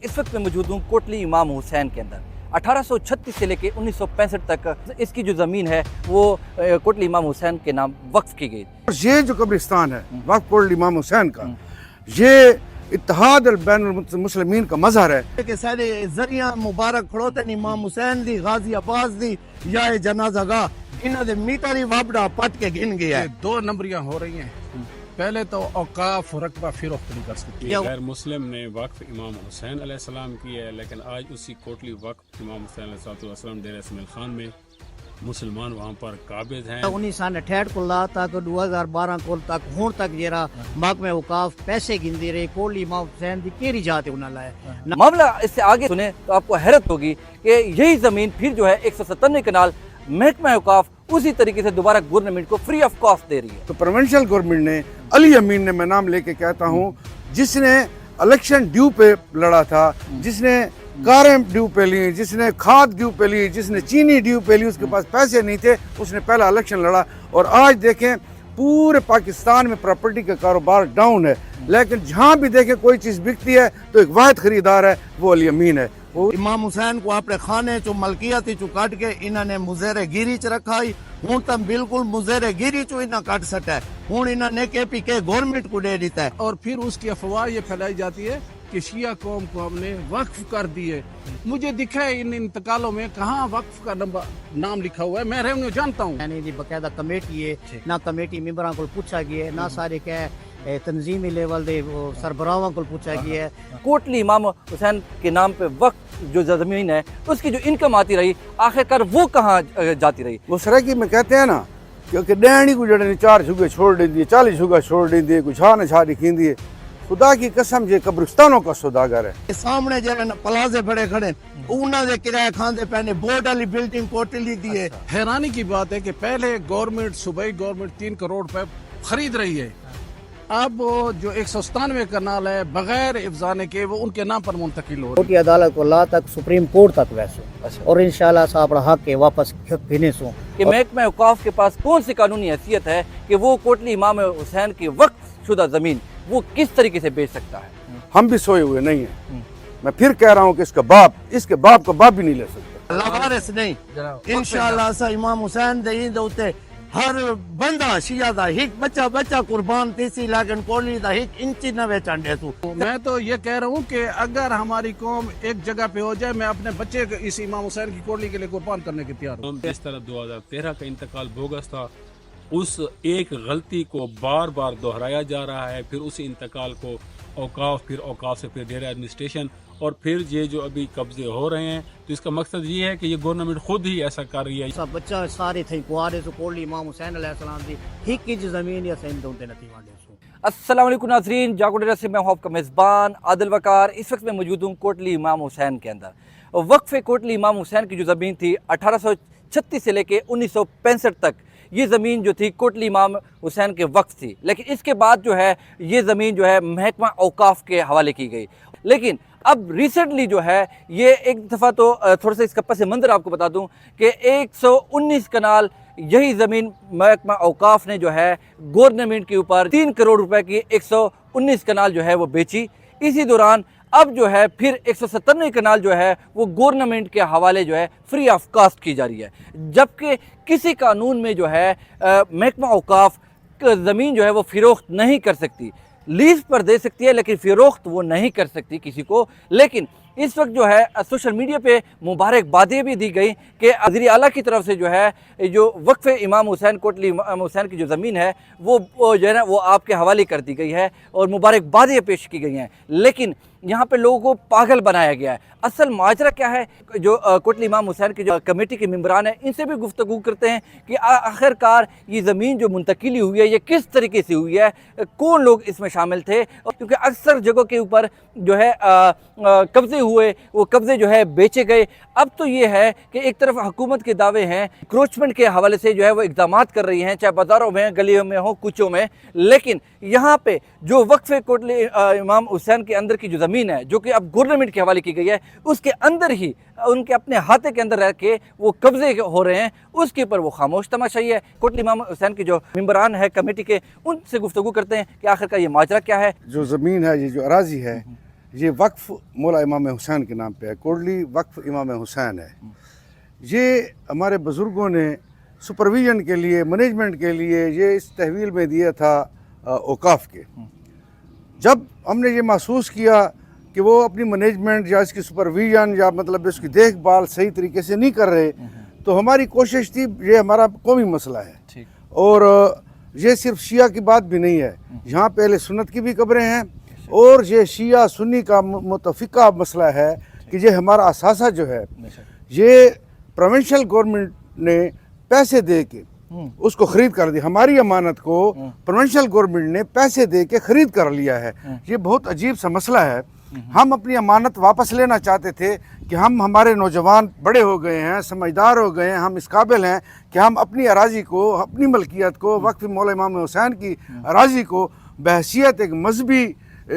इस वक्त मैं मौजूद हूँ कोटली इमाम हुसैन के अंदर। 1836 से लेकर 1965 तक इसकी जो ज़मीन है वो कोटली इमाम हुसैन के नाम वक्फ की गई। ये जो कब्रिस्तान है वक्फ कोटली इमाम हुसैन का, ये इत्तेहाद बैन मुस्लिमीन का मजहर है कि सारे जरिया मुबारक खड़ोते इमाम हुसैन दी, गाजी अब्बास दी या जनाज़ागाह इन्हां दे मीटर ही वापड़ा पट के गिन गया है। 2 नंबरियां हो रही हैं। पहले तो औकाफ रकबा फिरोख्त नहीं कर सकती। गैर मुस्लिम ने वक्फ इमाम हुसैन अलैहिस्सलाम की है, लेकिन आज उसी कोटली वक्फ इमाम हुसैन अलैहिस्सलाम डेरा इसमाइल खान में मुसलमान वहाँ पर काबिज हैं। 1968 को ला तक 2012 को तक हुण तक जेरा महकमे औकाफ पैसे गिनदी रही कोटली इमाम हुसैन दी केरी जाते उन्हें लाया। मामला इससे आगे सुने तो आपको हैरत होगी कि यही ज़मीन फिर जो है 197 कनाल महकमा औकाफ उसी तरीके से दोबारा गवर्नमेंट को फ्री ऑफ कॉस्ट दे रही है। तो प्रोविंशियल गवर्नमेंट ने, अली अमीन ने, मैं नाम लेके कहता हूँ, जिसने इलेक्शन ड्यू पे लड़ा था, जिसने कारें ड्यू पे ली, जिसने खाद ड्यू पे ली, जिसने चीनी ड्यू पे ली, उसके पास पैसे नहीं थे, उसने पहला इलेक्शन लड़ा। और आज देखें पूरे पाकिस्तान में प्रॉपर्टी का कारोबार डाउन है, लेकिन जहाँ भी देखें कोई चीज़ बिकती है तो एक वाहिद खरीदार है, वो अली अमीन है। इमाम हुसैन को अपने खाने चो मलकियत चो काट के इन्होंने मुजेरे गिरी च रखा ही। हूं तक बिल्कुल मुजेरे गिरी चो इन्हें काट सटा है। हूं इन्होंने KPK गवर्नमेंट को दे देता है। और फिर उसकी अफवाह ये फैलाई जाती है कि शिया कौम को हमने वक्फ कर दिए। मुझे दिखा है इन इंतकालों में कहाँ वक्फ का नाम लिखा हुआ है। मैं रहूंगा जानता हूँ यानी जी बकायदा कमेटी है ना, कमेटी मेंबरां को पूछा गया है ना, सारे क्या तंजीमी लेवल दे सरबराहां को पूछा गया है। कोटली इमाम हुसैन के नाम पे वक्त जो ज़मीन है उसकी जो इनकम आती रही आखिरकार वो कहाँ जाती रही। वो सराकी में कहते हैं ना, क्योंकि डैणी को जड़े 4 छुगे छोड़ दी, 40 छुगा छोड़ दी, कुछ छा न छा दिखी है। खुदा की कसम जे कब्रिस्तानों का सौदागर है। सामने जो प्लाजे बड़े खड़े उन्होंने दे किराया खाते पैने बोर्ड वाली बिल्डिंग कोटली दी है। हैरानी की बात है कि पहले गवर्नमेंट, सूबाई गवर्नमेंट 3 करोड़ रुपए खरीद रही है। अब जो 197 कनाल है बगैर इफ्जाने के वो उनके नाम पर मुंतकिल हो कोर्ट अदालत को ला तक सुप्रीम कोर्ट तक वैसे और इंशाल्लाह साहब हक के वापस फिने सो कि महकमा औकाफ के पास कौन सी कानूनी हैसियत है कि वो कोटली इमाम हुसैन की वक्फ शुदा ज़मीन वो किस तरीके से बेच सकता है। हम भी सोए हुए नहीं हैं। मैं फिर कह रहा हूँ कि इसके बाप का बाप भी नहीं ले सकता। लवारिस नहीं इंशाल्लाह सा इमाम हुसैन दे इन उते हर बंदा शिया दा हिक बच्चा कुर्बान तीसी लागन कोली दा हिक इंची न बेचंडे तू। मैं तो ये कह रहा हूँ कि अगर हमारी कौम एक जगह पे हो जाए, मैं अपने बच्चे इस इमाम हुसैन की कोटली के लिए कुर्बान करने के तैयार हूँ। जिस तरह 2013 का इंतकाल बोगस था, उस एक गलती को बार बार दोहराया जा रहा है। फिर उसी इंतकाल को औकाफ, फिर औकाफ से फिर डेरा एडमिनिस्ट्रेशन, और फिर ये जो अभी कब्जे हो रहे हैं, तो इसका मकसद ये है कि ये गवर्नमेंट खुद ही ऐसा कर रही है। सब बच्चा सारे थे कुआरे तो कोटली इमाम हुसैन अलैहिस्सलाम दी हिक की जमीन या सैन दोते नथी वांडे सो। अस्सलाम वालेकुम नाज़रीन, जागो डेरा से मैं हूं आपका मेज़बान आदिल वकार। इस वक्त मैं मौजूद हूँ कोटली इमाम हुसैन के अंदर। वक्फ कोटली इमाम हुसैन की जो ज़मीन थी 1836 से लेकर 1965 तक ये ज़मीन जो थी कोटली इमाम हुसैन के वक्फ थी, लेकिन इसके बाद जो है ये ज़मीन जो है महकमा औकाफ के हवाले की गई। लेकिन अब रिसेंटली जो है ये एक दफ़ा तो थोड़ा सा इसका पस मंज़र आपको बता दूं कि 119 कनाल यही ज़मीन महकमा औकाफ ने जो है गवर्नमेंट के ऊपर 3 करोड़ रुपए की 119 कनाल जो है वो बेची। इसी दौरान अब जो है फिर 197 कनाल जो है वो गवर्नमेंट के हवाले जो है फ्री ऑफ कास्ट की जा रही है, जबकि किसी कानून में जो है महकमा औकाफ ज़मीन जो है वो फ़रोख्त नहीं कर सकती, लीज पर दे सकती है लेकिन फ़रोख्त वो नहीं कर सकती किसी को। लेकिन इस वक्त जो है सोशल मीडिया पे मुबारकबादें भी दी गई कि वज़ीर आला की तरफ से जो है जो वक्फ इमाम हुसैन कोटली इमाम हुसैन की जो ज़मीन है वो जो है ना वो आपके हवाले कर दी गई है और मुबारकबादें पेश की गई हैं। लेकिन यहाँ पे लोगों को पागल बनाया गया है। असल माजरा क्या है, जो कोटली इमाम हुसैन की जो कमेटी के मेंबरान हैं इनसे भी गुफ्तगू करते हैं कि आखिरकार ये ज़मीन जो मुंतकिली हुई है ये किस तरीके से हुई है, कौन लोग इसमें शामिल थे। क्योंकि अक्सर जगहों के ऊपर जो है कब्ज़े हुए, वो कब्ज़े जो है बेचे गए। अब तो ये है कि एक तरफ हुकूमत के दावे हैं, इंक्रोचमेंट के हवाले से जो है वो इक़दामात कर रही हैं, चाहे बाज़ारों में, गलियों में हो, कुचों में। लेकिन यहाँ पे जो वक्फ कोटली इमाम हुसैन के अंदर की जो ज़मीन है जो कि अब गवर्नमेंट के हवाले की गई है, उसके अंदर ही उनके अपने हाथे के अंदर रह के वो कब्ज़े हो रहे हैं, उसके ऊपर वो खामोश तमाशाई है। कोटली इमाम हुसैन के जो मेंबरान है कमेटी के, उनसे गुफ्तगू करते हैं कि आखिर का ये माजरा क्या है। जो ज़मीन है, ये जो अराज़ी है, یہ وقف مولا امام حسین کے نام پہ ہے، کوٹلی وقف امام حسین ہے۔ یہ ہمارے بزرگوں نے سپرویژن کے لیے، مینجمنٹ کے لیے یہ اس تحویل میں دیا تھا اوقاف کے۔ جب ہم نے یہ محسوس کیا کہ وہ اپنی مینجمنٹ یا اس کی سپرویژن یا مطلب اس کی دیکھ بھال صحیح طریقے سے نہیں کر رہے، تو ہماری کوشش تھی، یہ ہمارا قومی مسئلہ ہے اور یہ صرف شیعہ کی بات بھی نہیں ہے، یہاں پہ اہل سنت کی بھی قبریں ہیں اور یہ شیعہ سنی کا متفقہ مسئلہ ہے کہ یہ ہمارا اثاثہ جو ہے یہ پروونشل گورنمنٹ نے پیسے دے کے اس کو خرید کر دی، ہماری امانت کو پروونشل گورنمنٹ نے پیسے دے کے خرید کر لیا ہے۔ یہ بہت عجیب سا مسئلہ ہے۔ ہم اپنی امانت واپس لینا چاہتے تھے کہ ہمارے نوجوان بڑے ہو گئے ہیں، سمجھدار ہو گئے ہیں، ہم اس قابل ہیں کہ ہم اپنی اراضی کو، اپنی ملکیت کو، وقف مولا امام حسین کی اراضی کو بحیثیت ایک مذہبی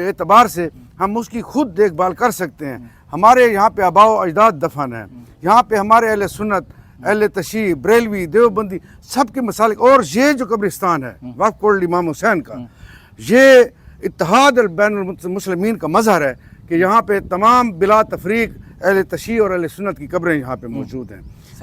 اعتبار سے ہم اس کی خود دیکھ بھال کر سکتے ہیں۔ ہمارے یہاں پہ آباء و اجداد دفن ہیں، یہاں پہ ہمارے اہل سنت، اہل تشیع، بریلوی، دیوبندی سب کے مسالک، اور یہ جو قبرستان ہے وقف کوٹلی امام حسین کا، یہ اتحاد بین المسلمین کا مظہر ہے کہ یہاں پہ تمام بلا تفریق اہل تشیع اور اہل سنت کی قبریں یہاں پہ موجود ہیں۔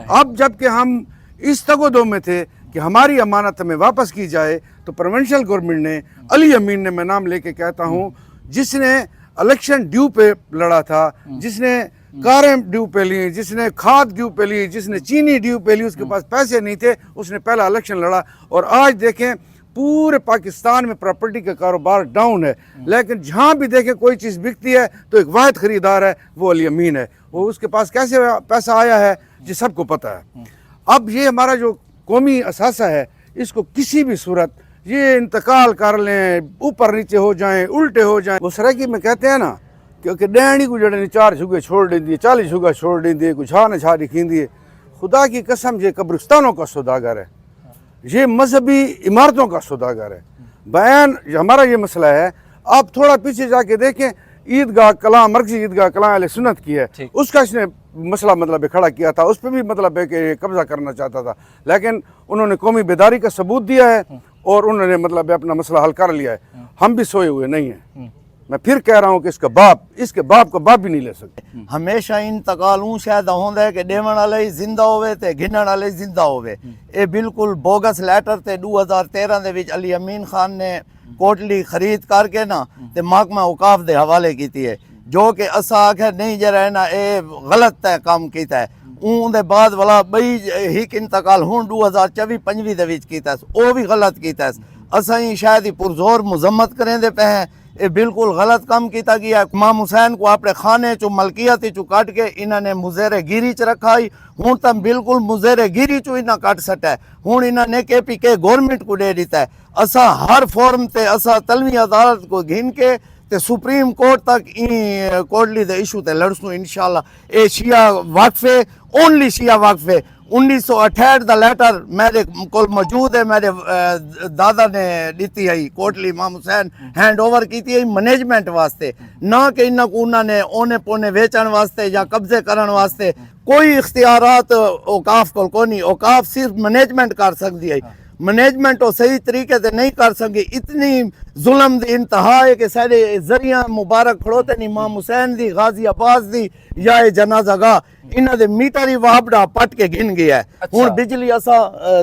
اب جب کہ ہم اس تگ و دو میں تھے کہ ہماری امانت ہمیں واپس کی جائے، تو پروونشل گورنمنٹ نے، علی امین نے، میں نام لے کے کہتا ہوں، جس نے الیکشن ڈیو پہ لڑا تھا، جس نے کاریں ڈیو پہ لی، جس نے کھاد ڈیو پہ لی، جس نے چینی ڈیو پہ لی، اس کے پاس پیسے نہیں تھے، اس نے پہلا الیکشن لڑا، اور آج دیکھیں پورے پاکستان میں پراپرٹی کا کاروبار ڈاؤن ہے، لیکن جہاں بھی دیکھیں کوئی چیز بکتی ہے تو ایک واحد خریدار ہے، وہ علی امین ہے۔ وہ اس کے پاس کیسے پیسہ آیا ہے یہ سب کو پتہ ہے۔ اب یہ ہمارا جو قومی اثاثہ ہے، اس کو کسی بھی صورت یہ انتقال کر لیں، اوپر نیچے ہو جائیں، الٹے ہو جائیں، وہ سرائکی میں کہتے ہیں نا کہ ڈینی کو جڑے 4 جھگے چھوڑ دیں دیے، 40 جھگا چھوڑ دیں دیے، کچھ نہ چھا دکھیں دیے۔ خدا کی قسم یہ قبرستانوں کا سوداگر ہے، یہ مذہبی عمارتوں کا سوداگر ہے۔ بیان ہمارا یہ مسئلہ ہے، آپ تھوڑا پیچھے جا کے دیکھیں، عیدگاہ کلاں، مرکزی عیدگاہ کلاں اہل سنت کی ہے، اس کا اس نے مسئلہ مطلب کھڑا کیا تھا، اس پہ بھی مطلب ہے کہ قبضہ کرنا چاہتا تھا، لیکن انہوں نے قومی بیداری کا ثبوت دیا ہے اور انہوں نے مطلب اپنا مسئلہ حل کر لیا ہے۔ ہم بھی سوئے ہوئے نہیں ہیں۔ میں پھر کہہ رہا ہوں کہ اس کے باپ کا باپ بھی نہیں لے سکتے۔ ہمیشہ انتقال اون شاید ہوندا ہے کہ دیون والے زندہ ہوئے تے گھنن والے زندہ ہوئے۔ اے بالکل بوگس لیٹر تے 2013 دے وچ علی امین خان نے کوٹلی خرید کر کے نا تے محکمہ اوقاف دے حوالے کیتی ہے، جو کہ اسا آکھے نہیں جرا نا اے غلط ہے کام کیتا ہے۔ اون دے بعد والا بئی ہک انتقال ہن 2024-25 دے وچ کیتا ہے، او بھی غلط کیتا ہے۔ اساں ہی شاید ہی پرزور مذمت کریں دے پہ ہیں، یہ بالکل غلط کام کیتا گیا۔ امام حسین کو اپنے خانے چو ملکیت چو کٹ کے انہوں نے مزیر گیری چ رکھا ہی، ہوں تم بالکل مزیر گیری چو انہاں کٹ سٹا ہے، ہوں انہوں نے KPK گورنمنٹ کو دے دیتا ہے۔ اسا ہر فورم تے اسا تلوی عدالت کو گھن کے تے سپریم کورٹ تک این کوٹلی دے ایشو تے لڑسوں انشاءاللہ۔ اے شیعہ وقفے، اونلی شیعہ وقفے 1968 دا لیٹر میرے کول موجود ہے، میرے دادا نے دیتی ہے کوٹلی امام حسین ہینڈ اوور کیتی ہے مینجمنٹ واسطے، نہ کہ انہاں کو انہاں نے اونے پونے ویچن واسطے یا قبضے کرن واسطے کوئی اختیارات اوقاف کول کو نہیں۔ اوقاف صرف مینجمنٹ کر سکتی ہے، مینجمنٹ وہ صحیح طریقے سے نہیں کر سکی۔ اتنی ظلم دی انتہا ہے کہ سارے ذریعہ مبارک کھڑوتے نہیں، امام حسین دی، غازی عباس دی یا جنازہ گاہ انہاں دے میٹر ہی وابڑا پٹ کے گھن گیا ہے۔ ہن بجلی اسا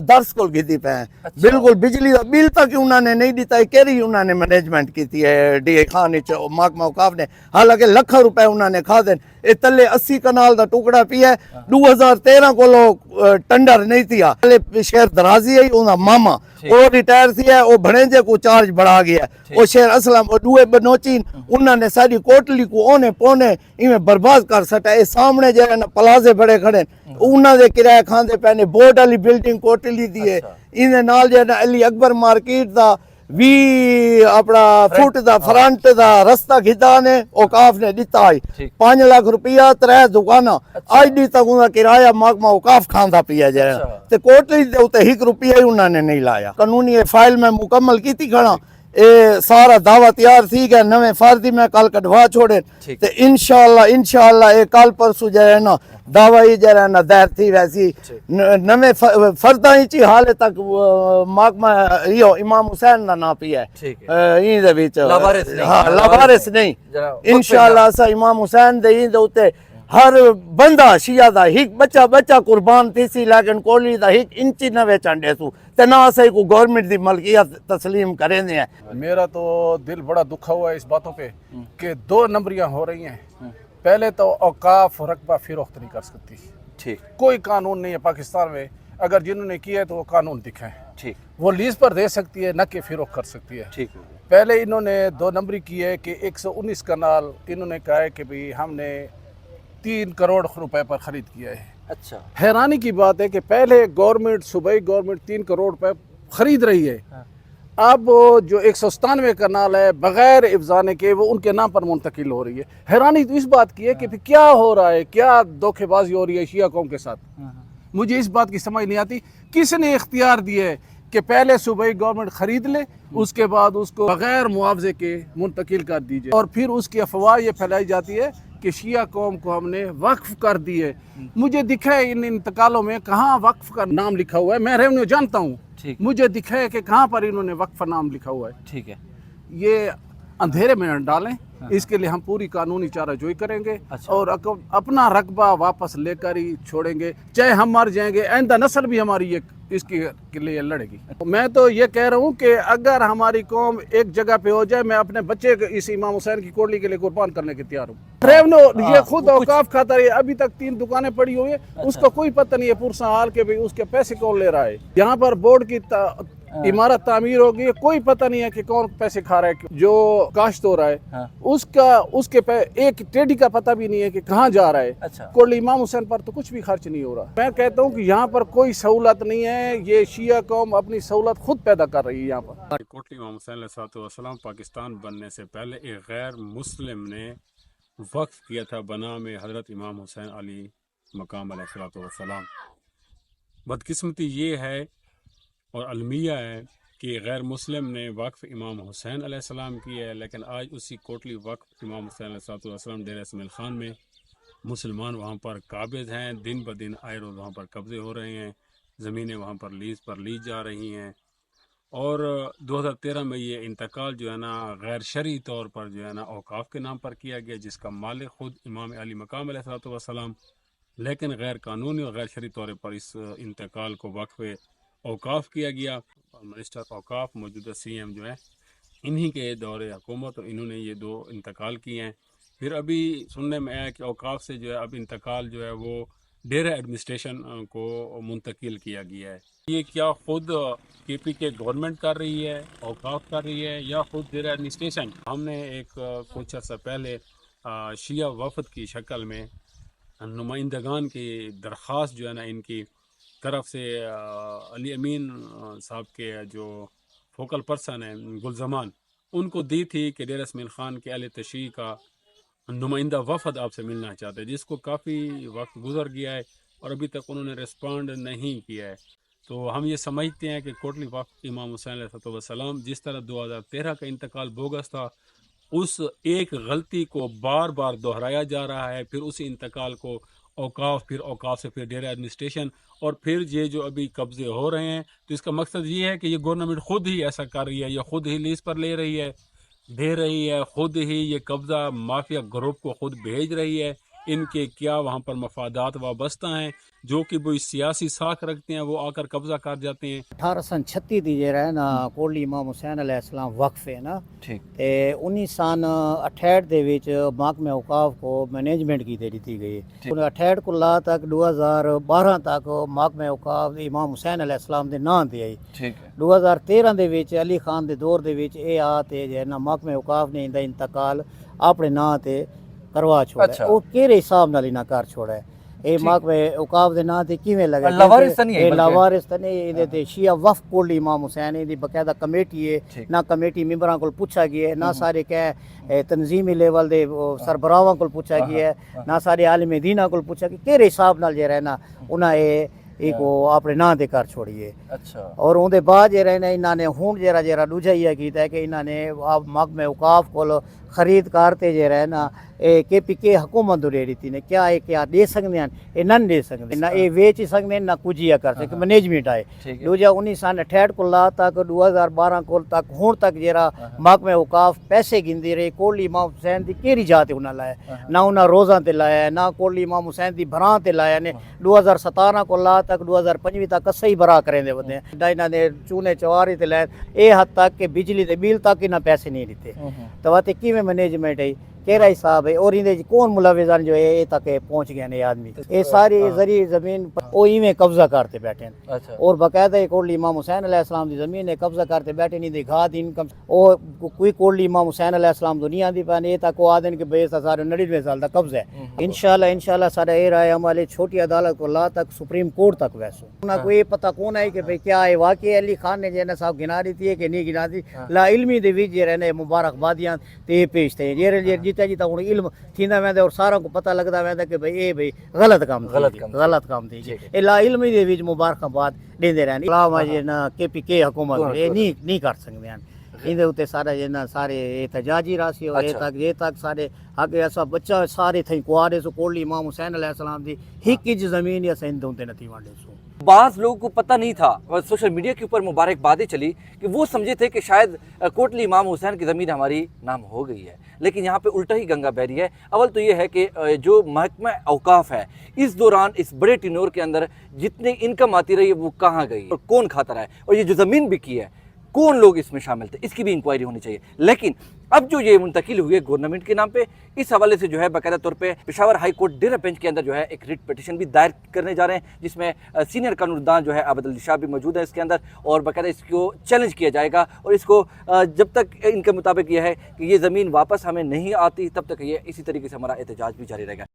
درس کول گھدی پے ہیں، بالکل بجلی دا بل تک انہوں نے نہیں دیتا ہے، کیری انہوں نے مینجمنٹ کیتی ہے ڈی اے خان محکمہ اوقاف نے، حالانکہ لکھاں روپے انہوں نے کھا دین۔ اے تلے 80 کنال دا ٹکڑا پیا ہے، 2013 کو ٹنڈر نہیں تھیا، شہر درازی ہے انہاں ماما وہ ریٹائر تھیا، وہ بھڑینجے کو چارج بڑھا گیا، وہ شہر اسلام وہ دوئے بنوچین انہوں نے ساری کوٹلی کو اونے پونے ایویں برباد کر سٹا۔ اے سامنے جو ہے نا پلازے بڑے کھڑے انہوں دے کرایہ کھاندے پہنے، بورڈ والی بلڈنگ کوٹلی دی ہے، انہیں نال جو ہے نا علی اکبر مارکیٹ دا وی اپنا فٹ دا فرنٹ دا رستہ گھدا نے اوقاف نے دیتا ہے 5 لاکھ روپیہ 3 دکانہ آج دی تک انہوں کرایہ محکمہ اوقاف کھاندا پیا جائے تے کوٹلی دے اوتے 1 روپیہ ہی انہوں نے نہیں لایا۔ قانونی فائل میں مکمل کیتی کھڑا، اے سارا دعویٰ تیار تھی کہ نویں فردی میں کل کٹوا چھوڑے ٹھیک۔ تے انشاءاللہ اے کل پرسو جو ہے نا دعویٰ ہی جو ہے نا دیر تھی ویسی نویں فردہ ہی چی حالے تک محکمہ یہ امام حسین نا پی ہے ٹھیک ہے، این دے بیچ لاوارث نہیں، ہاں لاوارث نہیں جناب، انشاءاللہ سا امام حسین دے این دے اتے ہر بندہ شیعہ دا ہک بچہ قربان تھی سی لیکن کولی دا ہک انچی نہ چنڈے سو تے نہ سے کو گورنمنٹ دی ملکیت تسلیم کریں دے ہیں۔ मेरा तो दिल बड़ा दुखा हुआ है इस बातों पे कि 2 नंबरियां हो रही हैं। पहले तो औकाफ रकबा फिरोख्त नहीं कर सकती, ठीक कोई कानून नहीं है पाकिस्तान में। अगर जिन्होंने किया है तो वो कानून दिखाएं। ठीक वो लीज पर दे सकती है, न कि फिरोख्त कर सकती है। ठीक पहले इन्होंने 2 नंबरी की है कि 119 कनाल इन्होंने कहा है कि भाई हमने 3 करोड़ रुपए पर खरीद किया है। अच्छा हैरानी की बात है कि पहले गवर्नमेंट सूबाई गवर्नमेंट 3 करोड़ रुपए खरीद रही है। अब जो 197 कनाल है बगैर इफ्जाने के वो उनके नाम पर मुंतकिल हो रही है। हैरानी तो इस बात की है कि फिर क्या हो रहा है, क्या धोखेबाजी हो रही है शिया कौम के साथ। मुझे इस बात की समझ नहीं आती किसने इख्तियार दिया है कि पहले सूबाई गवर्नमेंट खरीद ले उसके बाद उसको बगैर मुआवजे के मुंतकिल कर दीजिए और फिर उसकी अफवाह ये फैलाई जाती है कि शिया कौम को हमने वक्फ कर दी है। मुझे दिखा है इन इंतकालों में कहाँ वक्फ का नाम लिखा हुआ है, मैं रेवेन्यू जानता हूँ, ठीक मुझे दिखा है कि कहाँ पर इन्होंने वक्फ नाम लिखा हुआ है। ठीक है, ये अंधेरे में न डालें, इसके लिए हम पूरी कानूनी चाराजोई करेंगे और अपना रकबा वापस लेकर ही छोड़ेंगे, चाहे हम मर जाएंगे, आइंदा नस्ल भी हमारी ये इसके के लिए लड़ेगी। मैं तो ये कह रहा हूँ कि अगर हमारी कौम एक जगह पे हो जाए, मैं अपने बच्चे इस इमाम हुसैन की कोटली के लिए कुर्बान करने के तैयार हूँ। रेवेन्यू ये खुद औकाफ खाता है, अभी तक 3 दुकानें पड़ी हुई है, उसको कोई पता नहीं है पुरसा हाल के भाई उसके पैसे कौन ले रहा है। यहाँ पर बोर्ड की इमारत तामीर होगी, कोई पता नहीं है कि कौन पैसे खा रहा है। जो काश्त हो रहा है उसके एक टेडी का पता भी नहीं है कि कहाँ जा रहा है। अच्छा। कोटली इमाम हुसैन पर तो कुछ भी खर्च नहीं हो रहा। मैं कहता हूँ कि यहाँ पर कोई सहूलत नहीं है, ये शिया कौम अपनी सहूलत खुद पैदा कर रही है। यहाँ पर कोटली इमाम हुसैन अलैहिस्सलाम पाकिस्तान बनने से पहले एक गैर मुस्लिम ने वक्फ किया था बनाम हज़रत इमाम हुसैन अली मकाम अलैहिस्सलाम। बदकिस्मती ये है और अलमिया है कि गैर मुस्लिम ने वक्फ इमाम हुसैन अलैहिस्सलाम की है, लेकिन आज उसी कोटली वक्फ इमाम हुसैन अलैहिस्सलाम डेरा इसमाइल खान में मुसलमान वहाँ पर काबिज हैं। दिन ब दिन आए रोज़ वहाँ पर कब्ज़े हो रहे हैं, ज़मीनें वहाँ पर ली जा रही हैं। और 2013 में ये इंतकाल जो है ना गैर शरई तौर पर जो है ना औकाफ के नाम पर किया गया, जिसका मालिक ख़ुद इमाम अली मकाम अलैहिस्सलाम, लेकिन गैर कानूनी और गैर शरई तौर पर इस इंतकाल को वक्फ औकाफ किया गया। मिनिस्टर औकाफ मौजूदा CM जो है इन्हीं के दौरे हुकूमत, इन्होंने ये 2 इंतकाल किए हैं। फिर अभी सुनने में आया कि औकाफ से जो है अब इंतकाल जो है वो डेरा एडमिनिस्ट्रेशन को मुंतकिल किया गया है। ये क्या खुद KPK गवर्नमेंट कर रही है, औकाफ कर रही है, या खुद डेरा एडमिनिस्ट्रेशन? हमने एक कुछ अर्सा पहले शिया वफद की शक्ल में नुमाइंदगान की दरख्वास्त जो है ना इनकी तरफ से अली अमीन साहब के जो फोकल पर्सन हैं गुलजमान, उनको दी थी कि डेरा इसमाइल खान के अहले तशरीह का नुमाइंदा वफद आपसे मिलना चाहते हैं, जिसको काफ़ी वक्त गुजर गया है और अभी तक उन्होंने रिस्पॉन्ड नहीं किया है। तो हम ये समझते हैं कि कोटली वक्फ इमाम हुसैन अलैहिस्सलाम जिस तरह 2013 का इंतकाल बोगस था, उस एक गलती को बार बार दोहराया जा रहा है। फिर उसी इंतकाल को औकाफ, फिर औकाफ से फिर डेरा एडमिनिस्ट्रेशन, और फिर ये जो अभी कब्ज़े हो रहे हैं, तो इसका मकसद ये है कि ये गवर्नमेंट ख़ुद ही ऐसा कर रही है, या ख़ुद ही लीज पर ले रही है, दे रही है, ख़ुद ही ये कब्ज़ा माफिया ग्रुप को ख़ुद भेज रही है। इनके क्या वहाँ पर मफादात वाबस्ता हैं जो कि वो सियासी साख रखते हैं, वो आकर कब्ज़ा कर जाते हैं। 1836 ਦੀ ਜਿਹੜਾ ਹੈ ਨਾ ਕੋਟਲੀ ਇਮਾਮ ਹੁਸੈਨ ਅਲੈਹਿਸਲਾਮ ਵਕਫ ਹੈ ਨਾ, ठीक ਤੇ 1968 ਦੇ ਵਿੱਚ ਮਹਿਕਮੇ ਔਕਾਫ ਕੋ ਮੈਨੇਜਮੈਂਟ ਕੀ ਦੇ ਦਿੱਤੀ ਗਈ ਹੈ। 68 ਤੋਂ ਲਾ ਤੱਕ 2012 ਤੱਕ ਮਹਿਕਮੇ ਔਕਾਫ ਇਮਾਮ ਹੁਸੈਨ ਅਲੈਹਿਸਲਾਮ ਦੇ ਨਾਂ ਤੇ ਆਈ। ठीक है, 2013 ਦੇ ਵਿੱਚ ਅਲੀ ਖਾਨ ਦੇ ਦੌਰ ਦੇ ਵਿੱਚ ਇਹ ਆ ਤੇ ਜਿਹੜਾ ਨਾ ਮਹਿਕਮੇ ਔਕਾਫ ਨੇ ਇਹਦਾ ਇੰਤਕਾਲ ਆਪਣੇ ਨਾਂ ਤੇ ਕਰਵਾ ਛੋੜਿਆ। ਉਹ ਕਿਹੜੇ ਹਿਸਾਬ ਨਾਲ ਇਹਨਾਂ ਕਰ ਛੋੜਿਆ? ਇਹ ਮਹਿਕਮੇ ਔਕਾਫ ਦੇ ਨਾਂ ਤੇ ਕਿਵੇਂ ਲੱਗਾ? ਲਾਵਾਰਿਸ ਤਾਂ ਨਹੀਂ ਹੈ, ਇਹ ਲਾਵਾਰਿਸ ਤਾਂ ਨਹੀਂ, ਇਹਦੇ ਤੇ ਸ਼ੀਆ ਵਫ ਕੋਟਲੀ ਇਮਾਮ ਹੁਸੈਨ ਦੀ ਬਕਾਇਦਾ ਕਮੇਟੀ ਹੈ ਨਾ। ਕਮੇਟੀ ਮੈਂਬਰਾਂ ਕੋਲ ਪੁੱਛਿਆ ਗਿਆ ਨਾ, ਸਾਰੇ ਕਹਿ ਤਨਜ਼ੀਮੀ ਲੈਵਲ ਦੇ ਸਰਬਰਾਹਾਂ ਕੋਲ ਪੁੱਛਿਆ ਗਿਆ ਨਾ, ਸਾਰੇ ਆਲਿਮ ਦੀਨਾਂ ਕੋਲ ਪੁੱਛਿਆ ਕਿ ਕਿਹੜੇ ਹਿਸਾਬ ਨਾਲ ਜਿਹੜਾ ਨਾ ਉਹਨਾਂ ਇਹ ایک وہ اپنے ਨਾਂ تے کر چھوڑیے اچھا اور اون دے بعد جے رہنے انہاں نے ہن جرا دوجا یہ کیتا ہے کہ انہاں نے محکمہ اوقاف کول خرید کرتے جے رہنا کے پی کے حکومت دے دیتی نے کیا ہے کیا دے سکتے ہیں یہ نہ دے سکتے نہ یہ ویچ سکتے ہیں نہ کچھ یہ کر سکتے مینجمنٹ ہے دوجا 1968 کو لا تک 2012 کو تک ہون تک جرا محکمہ اوقاف پیسے گندی رہے کوٹلی امام حسین دی کیری جاتے انہاں لایا نہ انہاں روزاں تے لایا نہ کوٹلی امام حسین دی بھراں تے لایا نے 2017 کو لا تک 2025 تک صحیح برا کریں دے ودے انہاں نے چونے چواری تے لائے اے حد تک کہ بجلی دے بل تک انہاں پیسے نہیں دیتے تو واتے کیویں مینجمنٹ ہے کیرا حساب ہے اور اندے کون ملوثان جو ہے تک پہنچ گئے نے آدمی یہ ساری زرعی زمین او ایویں قبضہ کرتے بیٹھے ہیں اور باقاعدہ کوٹلی امام حسین علیہ السلام دی زمین ہے قبضہ کرتے بیٹھے نہیں دے گھا دی انکم او کوئی کوٹلی امام حسین علیہ السلام دنیا دی پانے یہ تک آدن کہ بے سارے 99 سال دا قبضہ ہے انشاءاللہ سارا اے رائے ہمارے چھوٹی عدالت کو لا تک سپریم کورٹ تک ویسو نہ کوئی پتہ کون ہے کہ بھئی کیا ہے واقعی علی خان نے جینا صاحب گنا دیتی ہے کہ نہیں گنا دی لا علمی دے وچ یہ رہنے مبارکبادیاں تے پیشتے ہیں جیتا ہوں علم تھیندا ویندا اور سارا کو پتہ لگدا ویندا کہ بھئی اے بھئی غلط کام تھی اے لا علمی دے وچ مبارکباد دیندے رہن علاوہ یہ نہ کے پی کے حکومت اے نہیں کر سکدے ہیں اندے اوتے سارا جنا سارے احتجاجی راسی اور یہ تک سارے اگے اسا بچہ سارے تھیں کوارے سو کوٹلی امام حسین علیہ السلام دی ہک زمین یا سند ہوندے نتی وانڈے سو بعض لوگوں کو پتہ نہیں تھا اور سوشل میڈیا کے اوپر مبارکبادیں چلی کہ وہ سمجھے تھے کہ شاید کوٹلی امام حسین کی زمین ہماری نام ہو گئی ہے لیکن یہاں پہ الٹا ہی گنگا بہ رہی ہے اول تو یہ ہے کہ جو محکمہ اوقاف ہے اس دوران اس بڑے ٹینور کے اندر جتنی انکم آتی رہی ہے وہ کہاں گئی اور کون کھاتا رہا ہے اور یہ جو زمین بکی ہے کون لوگ اس میں شامل تھے اس کی بھی انکوائری ہونی چاہیے لیکن اب جو یہ منتقل ہوئے گورنمنٹ کے نام پہ اس حوالے سے جو ہے باقاعدہ طور پہ پشاور ہائی کورٹ ڈیرہ بینچ کے اندر جو ہے ایک ریٹ پٹیشن بھی دائر کرنے جا رہے ہیں جس میں سینئر قانوندان جو ہے عابد علی شاہ بھی موجود ہے اس کے اندر اور باقاعدہ اس کو چیلنج کیا جائے گا اور اس کو جب تک ان کے مطابق یہ ہے کہ یہ زمین واپس ہمیں نہیں آتی تب تک یہ اسی طریقے سے ہمارا احتجاج بھی جاری رہے گا